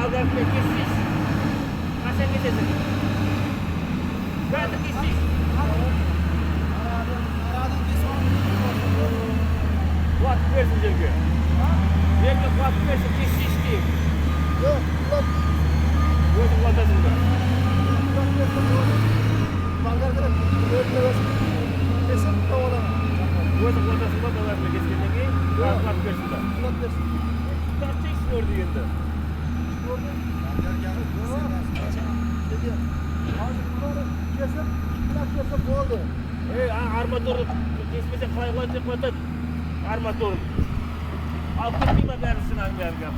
Balgar'da kesiş. Kaçan geçesin? Ben de kesiş. Kuat versin Jerge. Jerge kuat versin kesiş diyeyim. Yok, kulak. Gözüm kuatasında. Kulak versin. Balgar'da kesin kovalama. Gözüm kuatasında da versin keskenle ki. Kuat versin de. Kulak versin. Tartışsın orada yende. Kesip, kulak kesip oldu. Armatör kesmese kalay koyacak koyacak. Armatör. Al kırpayım ben verirsin hangi yerden.